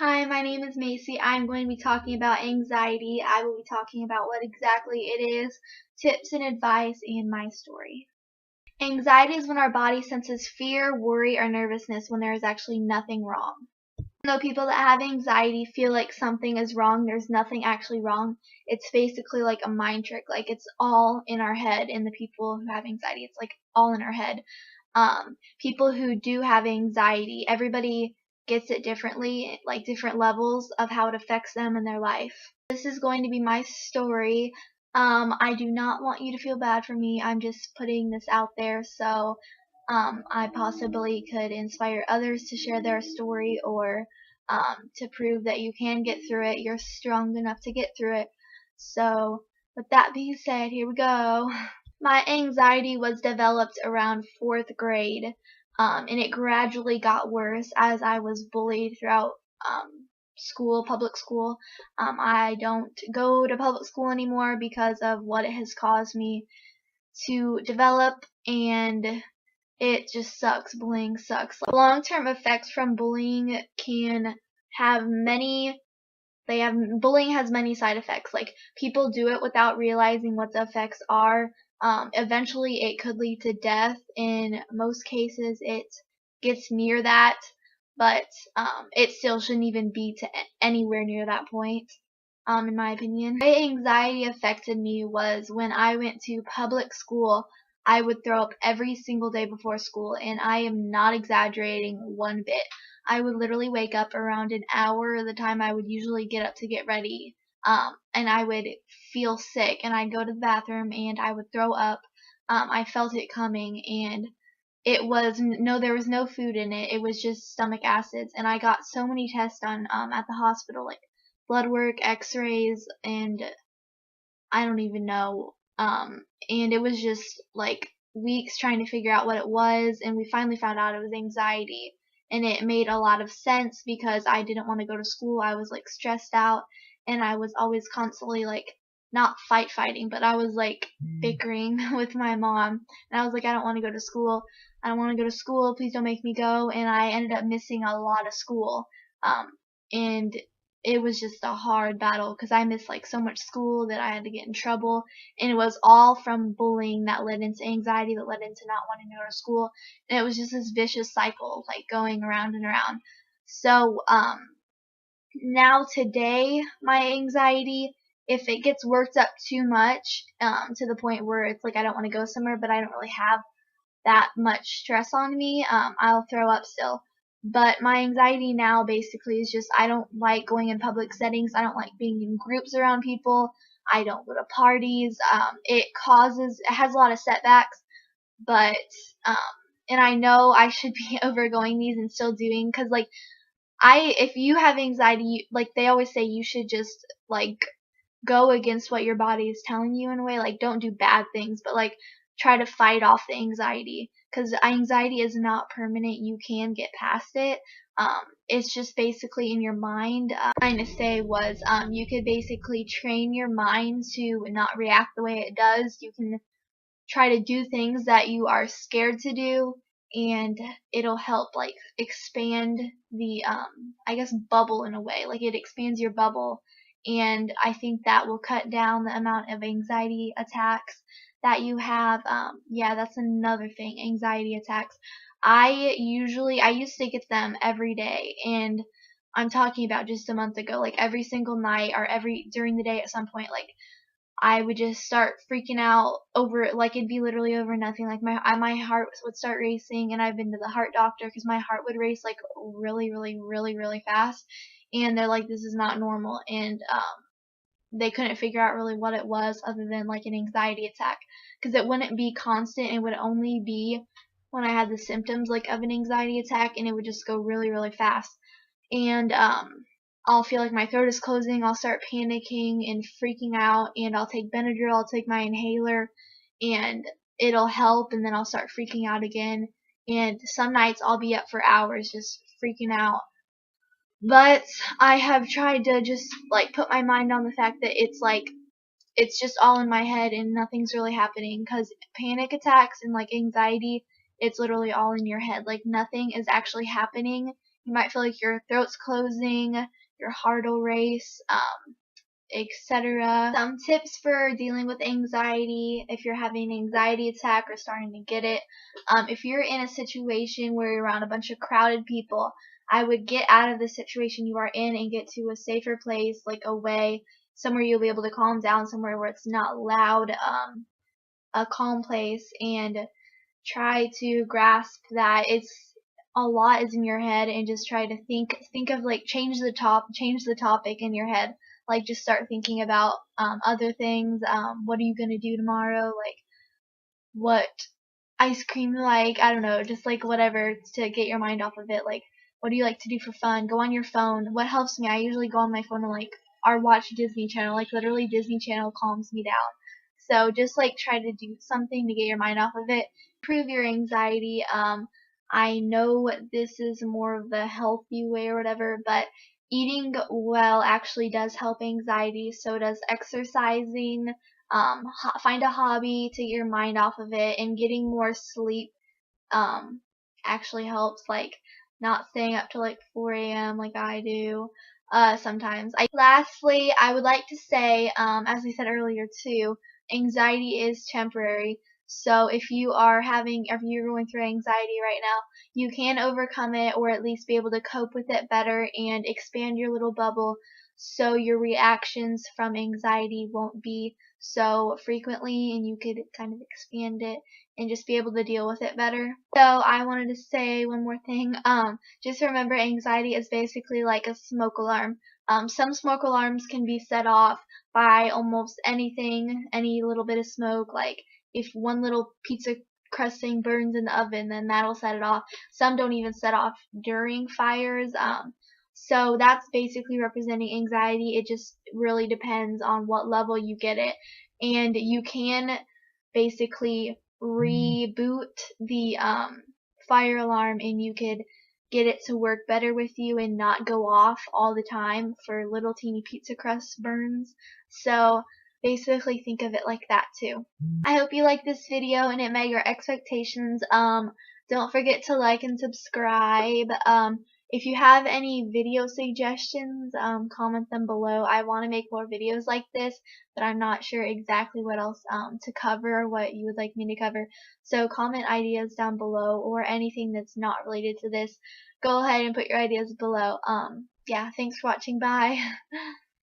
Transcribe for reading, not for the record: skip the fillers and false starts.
Hi, my name is Macy. I'm going to be talking about anxiety. I will be talking about what exactly it is, tips and advice, and my story. Anxiety is when our body senses fear, worry, or nervousness when there is actually nothing wrong. Though people that have anxiety feel like something is wrong, there's nothing actually wrong. It's basically like a mind trick. Like it's all in our head, and the people who have anxiety, it's like all in our head. People who do have anxiety, everybody gets it differently, like different levels of how it affects them in their life. This is going to be my story. I do not want you to feel bad for me. I'm just putting this out there so I possibly could inspire others to share their story or to prove that you can get through it. You're strong enough to get through it. So, with that being said, here we go. My anxiety was developed around fourth grade, and it gradually got worse as I was bullied throughout school, public school. I don't go to public school anymore because of what it has caused me to develop, and it just sucks. Bullying sucks. Long-term effects from bullying can have many bullying has many side effects. Like people do it without realizing what the effects are. Eventually it could lead to death. In most cases it gets near that, but it still shouldn't even be to anywhere near that point. In my opinion. The way anxiety affected me was when I went to public school, I would throw up every single day before school, and I am not exaggerating one bit. I would literally wake up around an hour of the time I would usually get up to get ready, and I would feel sick, and I'd go to the bathroom, and I would throw up. I felt it coming, and there was no food in it. It was just stomach acids, and I got so many tests done at the hospital, like blood work, x-rays, and I don't even know. And it was just like weeks trying to figure out what it was, and we finally found out it was anxiety. And it made a lot of sense because I didn't want to go to school. I was like stressed out, and I was always constantly like not fighting, but I was like bickering with my mom. And I was like, I don't want to go to school. I don't want to go to school. Please don't make me go. And I ended up missing a lot of school. And it was just a hard battle because I missed like so much school that I had to get in trouble, and it was all from bullying that led into anxiety, that led into not wanting to go to school, and it was just this vicious cycle like going around and around. So now today my anxiety, if it gets worked up too much to the point where it's like I don't want to go somewhere but I don't really have that much stress on me, I'll throw up still. But my anxiety now basically is just I don't like going in public settings. I don't like being in groups around people. I don't go to parties. It has a lot of setbacks, but um, and I know I should be overgoing these and still doing, because like if you have anxiety, like they always say, you should just like go against what your body is telling you in a way. Like don't do bad things, but like try to fight off the anxiety, because anxiety is not permanent. You can get past it. It's just basically in your mind. Trying to say was you could basically train your mind to not react the way it does. You can try to do things that you are scared to do, and it'll help like expand the I guess bubble in a way. Like it expands your bubble, and I think that will cut down the amount of anxiety attacks that you have. Yeah, that's another thing, anxiety attacks. I used to get them every day, and I'm talking about just a month ago, like every single night or during the day at some point. Like I would just start freaking out over it, like it'd be literally over nothing. Like my heart would start racing, and I've been to the heart doctor because my heart would race like really, really, really, really fast, and they're like, this is not normal, and they couldn't figure out really what it was other than like an anxiety attack, because it wouldn't be constant. It would only be when I had the symptoms like of an anxiety attack, and it would just go really, really fast, and I'll feel like my throat is closing. I'll start panicking and freaking out, and I'll take Benadryl, I'll take my inhaler, and it'll help, and then I'll start freaking out again. And some nights I'll be up for hours just freaking out. But I have tried to just like put my mind on the fact that it's just all in my head and nothing's really happening, because panic attacks and like anxiety, it's literally all in your head. Like nothing is actually happening. You might feel like your throat's closing, your heart will race, etc. Some tips for dealing with anxiety if you're having an anxiety attack or starting to get it. If you're in a situation where you're around a bunch of crowded people, I would get out of the situation you are in and get to a safer place, like away, somewhere you'll be able to calm down, somewhere where it's not loud, a calm place, and try to grasp that it's a lot is in your head, and just try to think of, like, change the topic in your head. Like, just start thinking about other things. What are you gonna do tomorrow? Like, what ice cream you like? I don't know, just like whatever to get your mind off of it. Like, what do you like to do for fun? Go on your phone. What helps me? I usually go on my phone and like or watch Disney Channel. Like, literally Disney Channel calms me down. So just like try to do something to get your mind off of it. Improve your anxiety. I know this is more of the healthy way or whatever, but eating well actually does help anxiety. So does exercising. Find a hobby to get your mind off of it, and getting more sleep actually helps, like not staying up till like 4 a.m. like I do sometimes. Lastly, I would like to say, as I said earlier too, anxiety is temporary. So if you're going through anxiety right now, you can overcome it, or at least be able to cope with it better and expand your little bubble, so your reactions from anxiety won't be so frequently, and you could kind of expand it and just be able to deal with it better. So I wanted to say one more thing. Just remember, anxiety is basically like a smoke alarm. Some smoke alarms can be set off by almost anything, any little bit of smoke. Like if one little pizza crust thing burns in the oven, then that'll set it off. Some don't even set off during fires. So that's basically representing anxiety. It just really depends on what level you get it. And you can basically reboot the fire alarm, and you could get it to work better with you and not go off all the time for little teeny pizza crust burns. So basically think of it like that too. I hope you liked this video and it met your expectations. Don't forget to like and subscribe. If you have any video suggestions, comment them below. I want to make more videos like this, but I'm not sure exactly what else to cover, or what you would like me to cover. So comment ideas down below, or anything that's not related to this. Go ahead and put your ideas below. Yeah, thanks for watching. Bye.